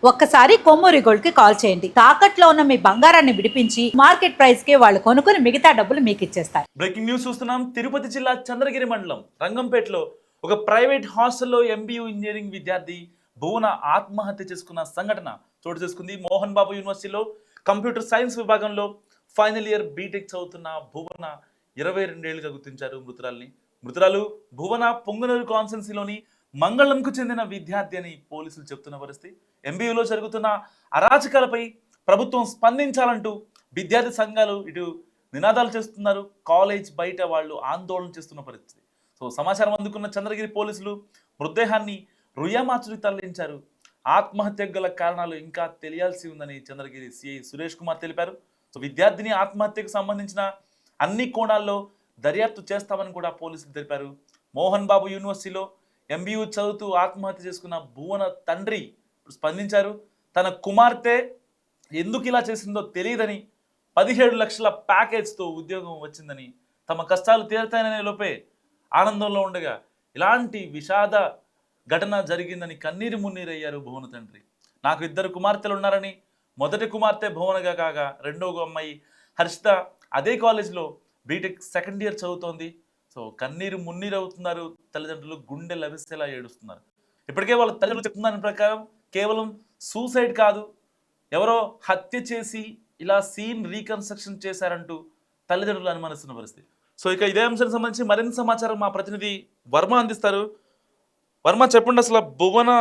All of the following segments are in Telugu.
ఒక్కసారి కొమ్మూరి గోల్డ్ కి కాల్ చేయండి. తాకట్లో ఉన్న మీ బంగారాన్ని విడిపించి మార్కెట్ ప్రైస్ కి వాళ్ళు కొనుక్కుని మిగతా డబ్బులు మీకు ఇచ్చేస్తారు. బ్రేకింగ్ న్యూస్ చూస్తున్నాం. తిరుపతి జిల్లా చంద్రగిరి మండలం రంగంపేటలో ఒక ప్రైవేట్ హాస్టల్లో ఎంబీయూ ఇంజనీరింగ్ విద్యార్థి భువన ఆత్మహత్య చేసుకున్న సంఘటన చోటు చేసుకుంది. మోహన్ బాబు యూనివర్సిటీలో కంప్యూటర్ సైన్స్ విభాగంలో ఫైనల్ ఇయర్ బీటెక్ చదువుతున్న భువన 22 ఏళ్లుగా గుర్తించారు మృతురాలు భువన పొంగనూరు కాన్స్టిట్యున్సీలోని మంగళంకు చెందిన విద్యార్థి అని పోలీసులు చెప్తున్న పరిస్థితి. ఎంబీయూలో జరుగుతున్న అరాచకాలపై ప్రభుత్వం స్పందించాలంటూ విద్యార్థి సంఘాలు ఇటు నినాదాలు చేస్తున్నారు. కాలేజ్ బయట వాళ్ళు ఆందోళన చేస్తున్న పరిస్థితి. సో సమాచారం అందుకున్న చంద్రగిరి పోలీసులు మృతదేహాన్ని రుయామాచుడికి తరలించారు. ఆత్మహత్యకు గల కారణాలు ఇంకా తెలియాల్సి ఉందని చంద్రగిరి సిఐ సురేష్ కుమార్ తెలిపారు. సో విద్యార్థిని ఆత్మహత్యకు సంబంధించిన అన్ని కోణాల్లో దర్యాప్తు చేస్తామని కూడా పోలీసులు తెలిపారు. మోహన్ బాబు యూనివర్సిటీలో ఎంబీయూ చదువుతూ ఆత్మహత్య చేసుకున్న భువన తండ్రి స్పందించారు. తన కుమార్తె ఎందుకు ఇలా చేసిందో తెలియదని 17 లక్షల ప్యాకేజ్తో ఉద్యోగం వచ్చిందని, తమ కష్టాలు తీరుతాయనే లోపే ఆనందంలో ఉండగా ఇలాంటి విషాద ఘటన జరిగిందని కన్నీరు మున్నీరయ్యారు భువన తండ్రి. నాకు 2 కుమార్తెలు ఉన్నారని, మొదటి కుమార్తె భువనగా కాగా రెండవ అమ్మాయి హర్షిత అదే కాలేజ్లో బీటెక్ సెకండ్ ఇయర్ చదువుతోంది. సో కన్నీరు మున్నీరు అవుతున్నారు తల్లిదండ్రులు, గుండె లభిస్తేలా ఏడుస్తున్నారు. ఇప్పటికే వాళ్ళ తల్లిదండ్రులు చెప్తున్న దాని ప్రకారం కేవలం సూసైడ్ కాదు, ఎవరో హత్య చేసి ఇలా సీన్ రీకన్స్ట్రక్షన్ చేశారంటూ తల్లిదండ్రులు అనుమానిస్తున్న పరిస్థితి. సో ఇక ఇదే అంశానికి సంబంధించి మరింత సమాచారం మా ప్రతినిధి వర్మ అందిస్తారు. వర్మ, చెప్పండి, అసలు భువన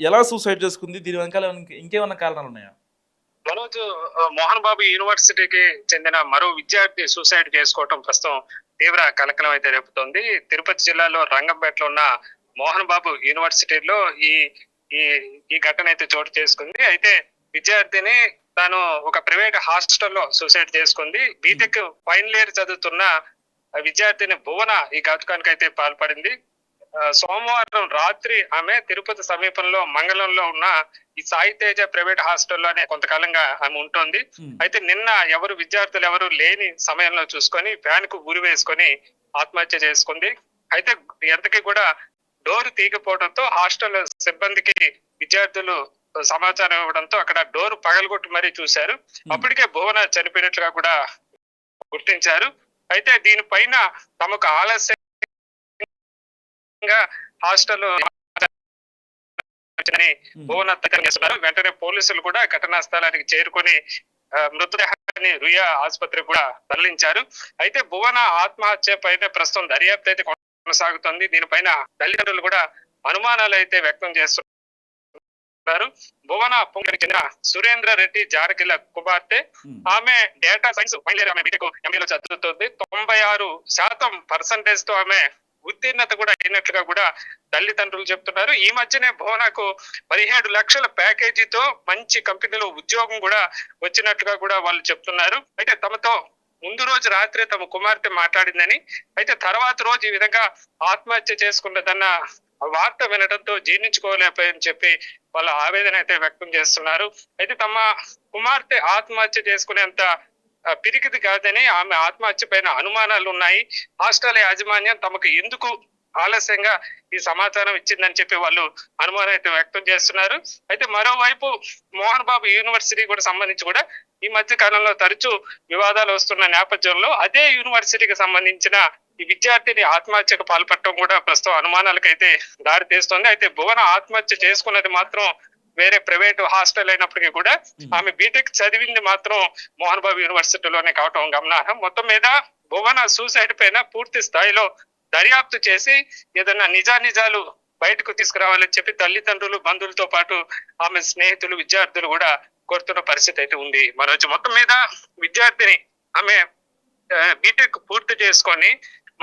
ఎలా సూసైడ్ చేసుకుంది? దీని వెనకాల ఇంకేమన్నా కారణాలు ఉన్నాయా? మనోజ్, మోహన్ బాబు యూనివర్సిటీకి చెందిన మరో విద్యార్థి సూసైడ్ చేసుకోవటం ప్రస్తుతం తీవ్ర కలకలం అయితే రేపుతోంది. తిరుపతి జిల్లాలో రంగంపేటలో ఉన్న మోహన్ బాబు యూనివర్సిటీలో ఈ ఈ ఈ ఘటన అయితే చోటు చేసుకుంది. అయితే విద్యార్థిని తాను ఒక ప్రైవేట్ హాస్టల్లో సూసైడ్ చేసుకుంది. బీటెక్ ఫైనల్ ఇయర్ చదువుతున్న విద్యార్థిని భువన ఈ ఘాతుకానికి అయితే పాల్పడింది. సోమవారం రాత్రి ఆమె తిరుపతి సమీపంలో మంగళంలో ఉన్న ఈ సాయి తేజ ప్రైవేట్ హాస్టల్లోనే కొంతకాలంగా ఆమె ఉంటుంది. అయితే నిన్న విద్యార్థులు ఎవరు లేని సమయంలో చూసుకొని ఫ్యాన్ కు ఉరి వేసుకొని ఆత్మహత్య చేసుకుంది. అయితే ఎంతకీ కూడా డోర్ తీయకపోవడంతో హాస్టల్ సిబ్బందికి విద్యార్థులు సమాచారం ఇవ్వడంతో అక్కడ డోర్ పగలగొట్టి మరీ చూశారు. అప్పటికే భువన చనిపోయినట్లుగా కూడా గుర్తించారు. అయితే దీనిపైన తమకు ఆలస్యంగా హాస్టల్ భువన చేస్తున్నారు. వెంటనే పోలీసులు కూడా ఘటనా స్థలానికి చేరుకొని మృతదేహాన్ని రుయా ఆసుపత్రికి కూడా తరలించారు. అయితే భువన ఆత్మహత్య పైన ప్రస్తుతం దర్యాప్తు అయితే కొనసాగుతుంది. దీనిపైన తల్లిదండ్రులు కూడా అనుమానాలు అయితే వ్యక్తం చేస్తున్నారు. భువన పొంగరికి చెందిన సురేంద్ర రెడ్డి జారకిల కుమార్తె. ఆమె డేటా సైన్స్ ఫైనల్ ఇయర్, ఆమె బీటెక్ ఎంబీఏలో చదువుతుంది. 96% తో ఆమె ఉత్తీర్ణత కూడా అయినట్లుగా కూడా తల్లిదండ్రులు చెప్తున్నారు. ఈ మధ్యనే భువనకు 17 లక్షల ప్యాకేజీతో మంచి కంపెనీలో ఉద్యోగం కూడా వచ్చినట్లుగా కూడా వాళ్ళు చెప్తున్నారు. అయితే తమతో ముందు రోజు రాత్రి తమ కుమార్తె మాట్లాడిందని, అయితే తర్వాత రోజు ఈ విధంగా ఆత్మహత్య చేసుకున్నదన్న వార్త వినడంతో జీర్ణించుకోలేకపోయని చెప్పి వాళ్ళ ఆవేదన అయితే వ్యక్తం చేస్తున్నారు. అయితే తమ కుమార్తె ఆత్మహత్య చేసుకునేంత పిరికిది కాదని, ఆమె ఆత్మహత్య పైన అనుమానాలు ఉన్నాయి. హాస్టల్ యాజమాన్యం తమకు ఎందుకు ఆలస్యంగా ఈ సమాచారం ఇచ్చిందని చెప్పి వాళ్ళు అనుమానం అయితే వ్యక్తం చేస్తున్నారు. అయితే మరోవైపు మోహన్ బాబు యూనివర్సిటీ కూడా సంబంధించి కూడా ఈ మధ్య కాలంలో తరచూ వివాదాలు వస్తున్న నేపథ్యంలో అదే యూనివర్సిటీకి సంబంధించిన ఈ విద్యార్థిని ఆత్మహత్యకు పాల్పడటం కూడా ప్రస్తుతం అనుమానాలకైతే దారి తీస్తోంది. అయితే భువన ఆత్మహత్య చేసుకున్నది మాత్రం వేరే ప్రైవేట్ హాస్టల్ అయినప్పటికీ కూడా ఆమె బీటెక్ చదివింది మాత్రం మోహన్ బాబు యూనివర్సిటీలోనే కావటం గమనార్హం. మొత్తం మీద భువన సూసైడ్ పైన పూర్తి స్థాయిలో దర్యాప్తు చేసి ఏదైనా నిజాలు బయటకు తీసుకురావాలని చెప్పి తల్లిదండ్రులు, బంధువులతో పాటు ఆమె స్నేహితులు, విద్యార్థులు కూడా కోరుతున్న పరిస్థితి అయితే ఉంది. మరోజు మొత్తం మీద విద్యార్థిని ఆమె బీటెక్ పూర్తి చేసుకొని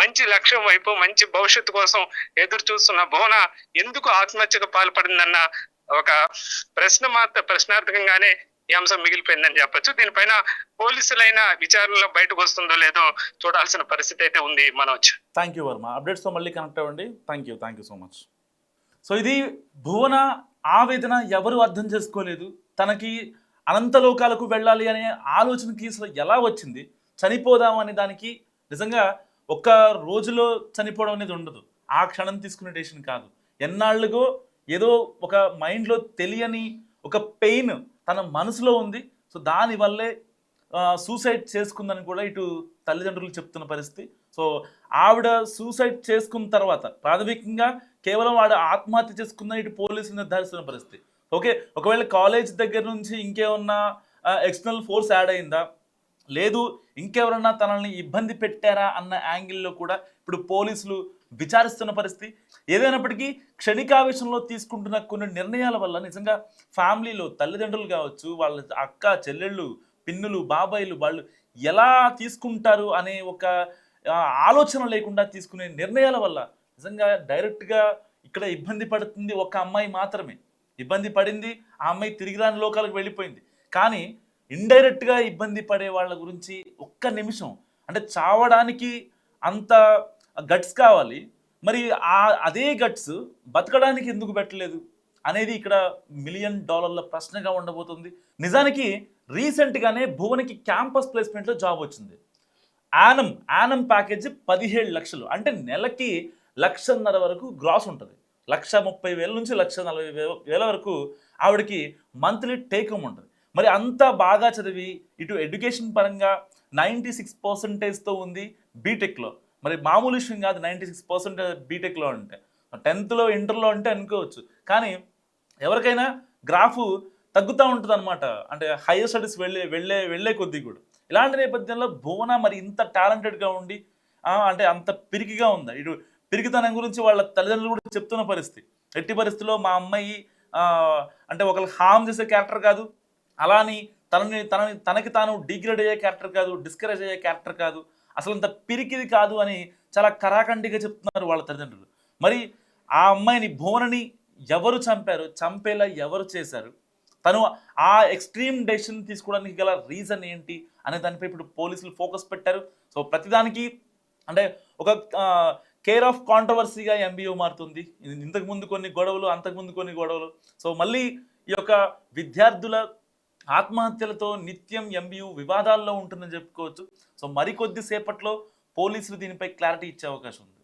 మంచి లక్ష్యం వైపు, మంచి భవిష్యత్తు కోసం ఎదురు చూస్తున్న భువన ఎందుకు ఆత్మహత్యకు పాల్పడిందన్న ఒక ప్రశ్నార్థకంగానే ఈ అంశం మిగిలిపోయిందని చెప్పొచ్చు. దీనిపైన పోలీసులైన విచారణలో బయటకు వస్తుందో లేదో చూడాల్సిన పరిస్థితి అయితే ఉంది. Manoj, thank you Varma. అప్డేట్స్తో మళ్ళీ కనెక్ట్ అవ్వండి. Thank you so much. So ఇది భువన ఆవేదన. ఎవరు అర్థం చేసుకోలేదు. తనకి అనంతలోకాలకు వెళ్ళాలి అనే ఆలోచనకి అసలు ఎలా వచ్చింది? చనిపోదాం అనే దానికి నిజంగా ఒక్క రోజులో చనిపోవడం అనేది ఉండదు. ఆ క్షణం తీసుకునే డెసిషన్ కాదు. ఎన్నాళ్ళుగో ఏదో ఒక మైండ్లో తెలియని ఒక పెయిన్ తన మనసులో ఉంది. సో దానివల్లే సూసైడ్ చేసుకుందని కూడా ఇటు తల్లిదండ్రులు చెప్తున్న పరిస్థితి. సో ఆవిడ సూసైడ్ చేసుకున్న తర్వాత ప్రాథమికంగా కేవలం ఆవిడ ఆత్మహత్య చేసుకుందని ఇటు పోలీసులు నిర్ధారిస్తున్న పరిస్థితి. ఓకే, ఒకవేళ కాలేజ్ దగ్గర నుంచి ఇంకేమన్నా ఎక్స్టర్నల్ ఫోర్స్ యాడ్ అయిందా, లేదు ఇంకెవరన్నా తనని ఇబ్బంది పెట్టారా అన్న యాంగిల్లో కూడా ఇప్పుడు పోలీసులు విచారిస్తున్న పరిస్థితి. ఏదైనప్పటికీ క్షణికావేశంలో తీసుకుంటున్న కొన్ని నిర్ణయాల వల్ల నిజంగా ఫ్యామిలీలో తల్లిదండ్రులు కావచ్చు, వాళ్ళ అక్క చెల్లెళ్ళు, పిన్నులు, బాబాయిలు వాళ్ళు ఎలా తీసుకుంటారు అనే ఒక ఆలోచన లేకుండా తీసుకునే నిర్ణయాల వల్ల నిజంగా డైరెక్ట్గా ఇక్కడ ఇబ్బంది పడుతుంది ఒక అమ్మాయి మాత్రమే. ఇబ్బంది పడింది, ఆ అమ్మాయి తిరిగి రాని లోకాలకు వెళ్ళిపోయింది. కానీ ఇండైరెక్ట్గా ఇబ్బంది పడే వాళ్ళ గురించి ఒక్క నిమిషం అంటే చావడానికి అంత గట్స్ కావాలి, మరి అదే గట్స్ బతకడానికి ఎందుకు పెట్టలేదు అనేది ఇక్కడ $1 మిలియన్ ప్రశ్నగా ఉండబోతుంది. నిజానికి రీసెంట్గానే భువనకి క్యాంపస్ ప్లేస్మెంట్లో జాబ్ వచ్చింది. యానం ప్యాకేజ్ 17 లక్షలు, అంటే నెలకి 1,50,000 వరకు గ్రాస్ ఉంటుంది. 1,30,000 నుంచి 1,40,000 వరకు ఆవిడకి మంత్లీ టేక్ హోమ్ ఉంటుంది. మరి అంత బాగా చదివి ఇటు ఎడ్యుకేషన్ పరంగా 96%తో ఉంది బీటెక్లో. మరి మామూలు విషయం కాదు 96% బీటెక్లో అంటే. 10th ఇంటర్లో అంటే అనుకోవచ్చు, కానీ ఎవరికైనా గ్రాఫ్ తగ్గుతూ ఉంటుంది అనమాట, అంటే హైయర్ స్టడీస్ వెళ్ళే కొద్దీ కూడా. ఇలాంటి నేపథ్యంలో భువన మరి ఇంత టాలెంటెడ్గా ఉండి అంటే అంత పిరికిగా ఉందా? ఇటు పిరికితనం గురించి వాళ్ళ తల్లిదండ్రులు కూడా చెప్తున్న పరిస్థితి. ఎట్టి పరిస్థితుల్లో మా అమ్మాయి అంటే ఒకరికి హామ్ చేసే క్యారెక్టర్ కాదు, అలాని తనకి తాను డిగ్రేడ్ అయ్యే క్యారెక్టర్ కాదు, డిస్కరేజ్ అయ్యే క్యారెక్టర్ కాదు, అసలు అంత పిరికిది కాదు అని చాలా కరాఖండిగా చెప్తున్నారు వాళ్ళ తల్లిదండ్రులు. మరి ఆ అమ్మాయిని భువనని ఎవరు చంపారు, చంపేలా ఎవరు చేశారు, తను ఆ ఎక్స్ట్రీమ్ డెసిషన్ తీసుకోవడానికి గల రీజన్ ఏంటి అనే దానిపై ఇప్పుడు పోలీసులు ఫోకస్ పెట్టారు. సో ప్రతిదానికి అంటే ఒక కేర్ ఆఫ్ కాంట్రవర్సీగా ఎంబీఓ మారుతుంది. ఇంతకుముందు కొన్ని గొడవలు, అంతకుముందు కొన్ని గొడవలు. సో మళ్ళీ ఈ యొక్క విద్యార్థుల ఆత్మహత్యలతో నిత్యం ఎంబీయూ వివాదాల్లో ఉంటుందని చెప్పుకోవచ్చు. సో మరికొద్ది సేపట్లో పోలీసులు దీనిపై క్లారిటీ ఇచ్చే అవకాశం ఉంది.